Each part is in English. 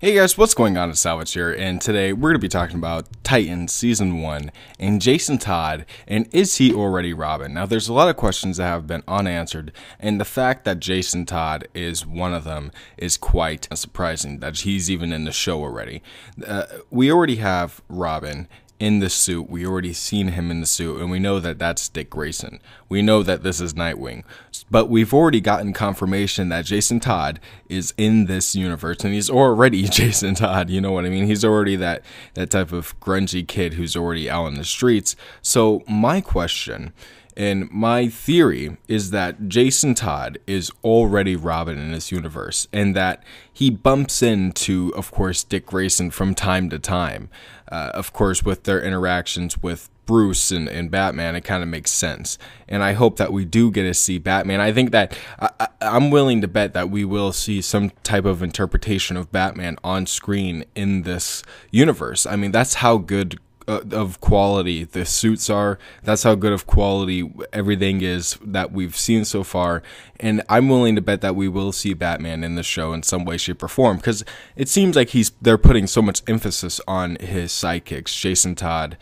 Hey guys, what's going on? It's Salvage here, and today we're going to be talking about Titans Season 1 and Jason Todd, and is he already Robin? Now, there's a lot of questions that have been unanswered, and the fact that Jason Todd is one of them is quite surprising, that he's even in the show already. We already have Robin in the suit. We already seen him in the suit, and we know that that's Dick Grayson. We know that this is Nightwing, but we've already gotten confirmation that Jason Todd is in this universe, and he's already Jason Todd. You know what I mean? He's already that type of grungy kid who's already out in the streets. So my question and my theory is that Jason Todd is already Robin in this universe, and that he bumps into, of course, Dick Grayson from time to time. Of course, with their interactions with Bruce and Batman, it kind of makes sense. And I hope that we do get to see Batman. I think that I'm willing to bet that we will see some type of interpretation of Batman on screen in this universe. I mean, that's how good of quality the suits are. That's how good of quality everything is that we've seen so far, and I'm willing to bet that we will see Batman in the show in some way, shape, or form, because it seems like they're putting so much emphasis on his sidekicks, Jason Todd,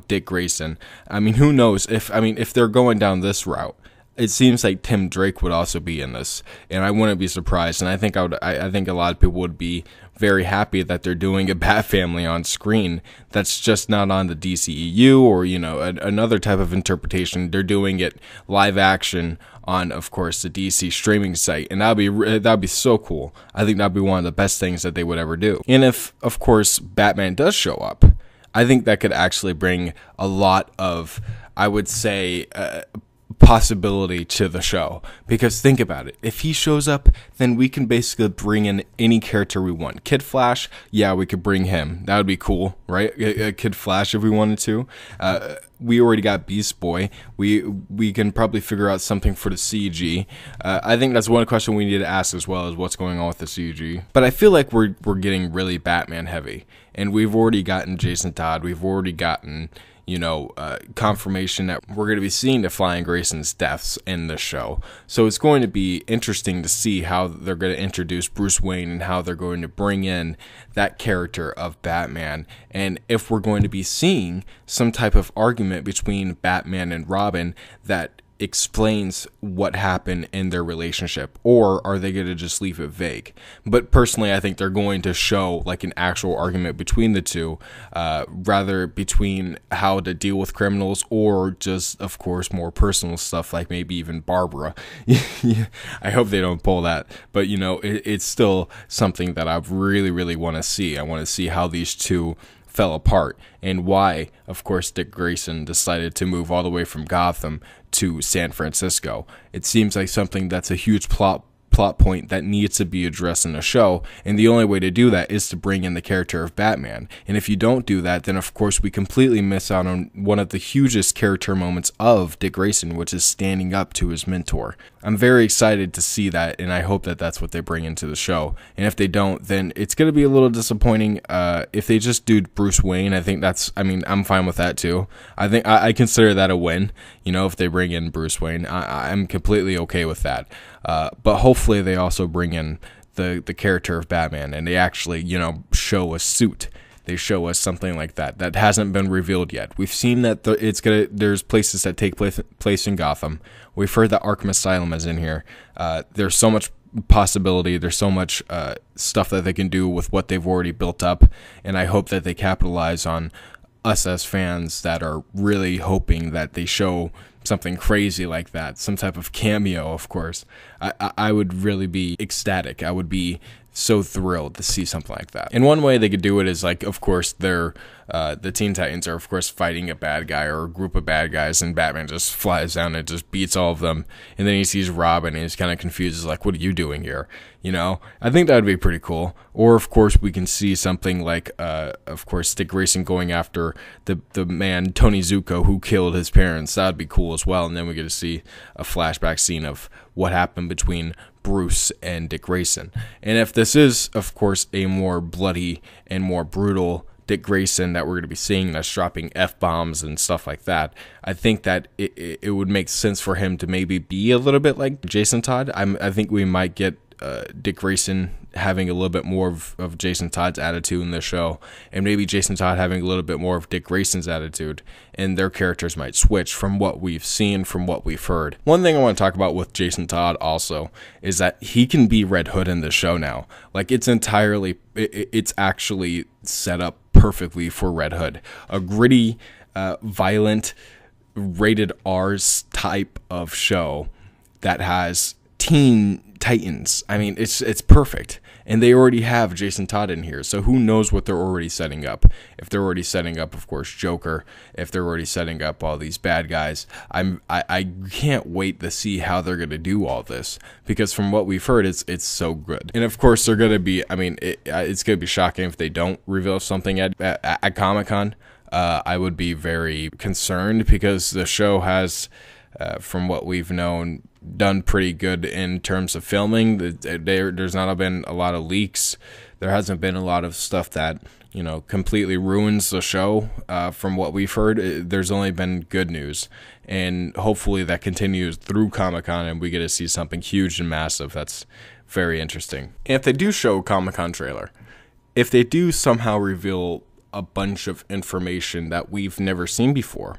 Dick Grayson. I mean, who knows if they're going down this route. It seems like Tim Drake would also be in this, and I wouldn't be surprised. And I think I think a lot of people would be very happy that they're doing a Bat Family on screen. That's just not on the DCEU or another type of interpretation. They're doing it live action on, of course, the DC streaming site, and that'd be so cool. I think that'd be one of the best things that they would ever do. And if, of course, Batman does show up, I think that could actually bring a lot of, I would say, possibility to the show, because think about it. If he shows up, then we can basically bring in any character we want. Kid Flash, yeah, we could bring him. That would be cool, right? Kid Flash if we wanted to. We already got Beast Boy. We can probably figure out something for the CG. I think that's one question we need to ask as well, is what's going on with the CG. But I feel like we're getting really Batman heavy, and we've already gotten Jason Todd. We've already gotten confirmation that we're going to be seeing the Flying Grayson's deaths in the show. So it's going to be interesting to see how they're going to introduce Bruce Wayne and how they're going to bring in that character of Batman. And if we're going to be seeing some type of argument between Batman and Robin that explains what happened in their relationship, or are they going to just leave it vague? But personally, I think they're going to show like an actual argument between the two, rather between how to deal with criminals, or just, of course, more personal stuff, like maybe even Barbara. I hope they don't pull that, but it's still something that I really want to see. I want to see how these two fell apart, and why, of course, Dick Grayson decided to move all the way from Gotham to San Francisco. It seems like something that's a huge plot point that needs to be addressed in the show, and the only way to do that is to bring in the character of Batman. And if you don't do that, then of course we completely miss out on one of the hugest character moments of Dick Grayson, which is standing up to his mentor. I'm very excited to see that, and I hope that that's what they bring into the show. And if they don't, then it's going to be a little disappointing. If they just do Bruce Wayne, I'm fine with that too. I think I consider that a win. If they bring in Bruce Wayne, I'm completely okay with that. But hopefully they also bring in the character of Batman, and they actually, show a suit. They show us something like that hasn't been revealed yet. We've seen that there's places that take place in Gotham. We've heard that Arkham Asylum is in here. There's so much possibility. There's so much stuff that they can do with what they've already built up, and I hope that they capitalize on us as fans that are really hoping that they show something crazy like that, some type of cameo, of course. I would really be ecstatic. I would be so thrilled to see something like that. And one way they could do it is, like, of course, the Teen Titans are, of course, fighting a bad guy or a group of bad guys, and Batman just flies down and just beats all of them. And then he sees Robin, and he's kind of confused. He's like, what are you doing here? I think that would be pretty cool. Or, of course, we can see something like, of course, Dick Grayson going after the man, Tony Zuko, who killed his parents. That would be cool as well. And then we get to see a flashback scene of what happened between Bruce and Dick Grayson. And if this is, of course, a more bloody and more brutal Dick Grayson that we're going to be seeing, that's dropping F-bombs and stuff like that, I think that it would make sense for him to maybe be a little bit like Jason Todd. I think we might get Dick Grayson having a little bit more of Jason Todd's attitude in the show, and maybe Jason Todd having a little bit more of Dick Grayson's attitude, and their characters might switch from what we've seen, from what we've heard. One thing I want to talk about with Jason Todd also is that he can be Red Hood in the show now. Like, it's actually set up perfectly for Red Hood. A gritty, violent, rated R's type of show that has Teen Titans. I mean, it's perfect. And they already have Jason Todd in here, so who knows what they're already setting up. If they're already setting up, of course, Joker, if they're already setting up all these bad guys, I can't wait to see how they're going to do all this, because from what we've heard, it's so good. And of course, they're going to be, I mean, it's going to be shocking if they don't reveal something at Comic-Con. I would be very concerned, because the show has, from what we've known, done pretty good in terms of filming. There's not been a lot of leaks. There hasn't been a lot of stuff that, completely ruins the show. From what we've heard, there's only been good news, and hopefully that continues through Comic-Con and we get to see something huge and massive. That's very interesting. And if they do show a Comic-Con trailer, if they do somehow reveal a bunch of information that we've never seen before,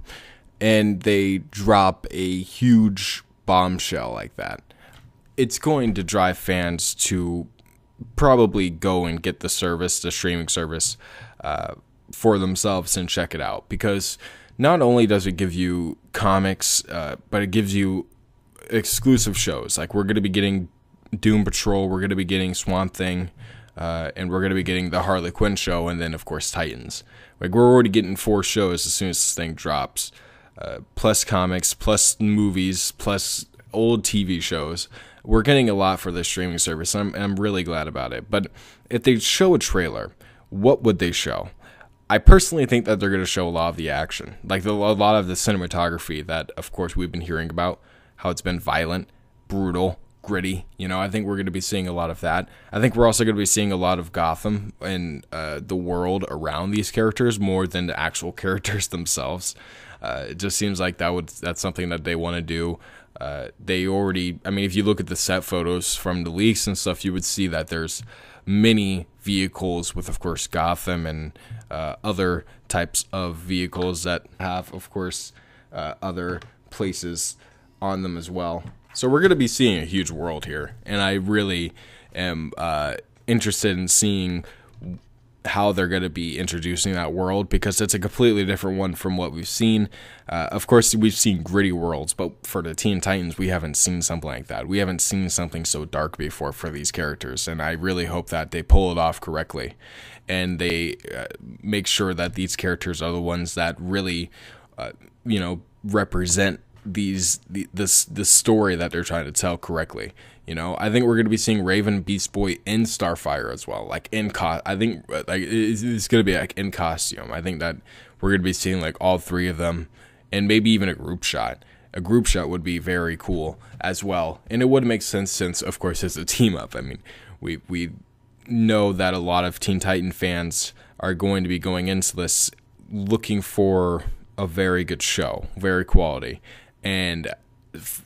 and they drop a huge bombshell like that, it's going to drive fans to probably go and get the streaming service, for themselves and check it out, because not only does it give you comics, but it gives you exclusive shows. Like, we're going to be getting Doom Patrol, we're going to be getting Swamp Thing, and we're going to be getting the Harley Quinn show, and then of course Titans. Like, we're already getting 4 shows as soon as this thing drops. Plus comics, plus movies, plus old TV shows. We're getting a lot for this streaming service, and I'm really glad about it. But if they show a trailer, what would they show? I personally think that they're going to show a lot of the action, like a lot of the cinematography that, of course, we've been hearing about, how it's been violent, brutal, gritty. I think we're going to be seeing a lot of that. I think we're also going to be seeing a lot of Gotham and the world around these characters more than the actual characters themselves. It just seems like that's something that they want to do. They already, I mean, if you look at the set photos from the leaks and stuff, you would see that there's many vehicles with, of course, Gotham and other types of vehicles that have, of course, other places on them as well. So we're going to be seeing a huge world here, and I really am interested in seeing how they're going to be introducing that world, because it's a completely different one from what we've seen. Of course, we've seen gritty worlds, but for the Teen Titans, we haven't seen something like that. We haven't seen something so dark before for these characters, and I really hope that they pull it off correctly, and they make sure that these characters are the ones that really, represent this story that they're trying to tell correctly. I think we're going to be seeing Raven, Beast Boy, and Starfire as well. Like, I think it's going to be like in costume. I think that we're going to be seeing like all 3 of them, and maybe even a group shot. A group shot would be very cool as well, and it would make sense since, of course, it's a team up. I mean, we know that a lot of Teen Titan fans are going to be going into this looking for a very good show, very quality, and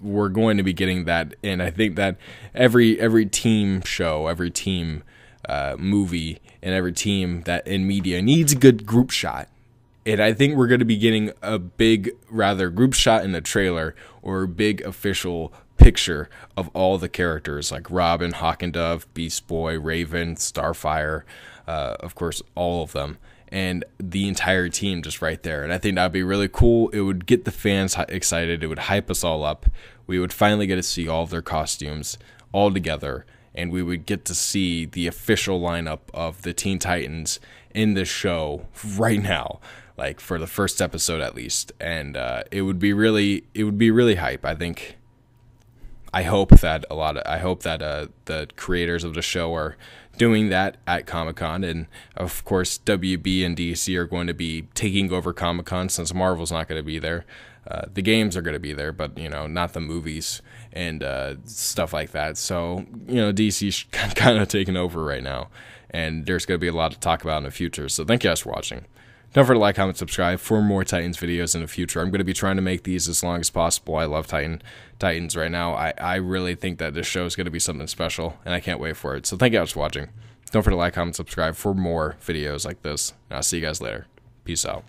we're going to be getting that. And I think that every team show, every team movie, and every team that in media needs a good group shot. And I think we're going to be getting a big, rather, group shot in the trailer, or a big official picture of all the characters, like Robin, Hawk and Dove, Beast Boy, Raven, Starfire, of course, all of them, and the entire team just right there. And I think that would be really cool. It would get the fans excited. It would hype us all up. We would finally get to see all of their costumes all together, and we would get to see the official lineup of the Teen Titans in this show right now, like for the first episode at least. And it would be really hype. I hope that the creators of the show are doing that at Comic-Con, and of course WB and DC are going to be taking over Comic-Con since Marvel's not going to be there. The games are going to be there, but not the movies and stuff like that. So DC's kind of taking over right now, and there's going to be a lot to talk about in the future. So thank you guys for watching. Don't forget to like, comment, subscribe for more Titans videos in the future. I'm going to be trying to make these as long as possible. I love Titans right now. I really think that this show is going to be something special, and I can't wait for it. So thank you guys for watching. Don't forget to like, comment, subscribe for more videos like this. And I'll see you guys later. Peace out.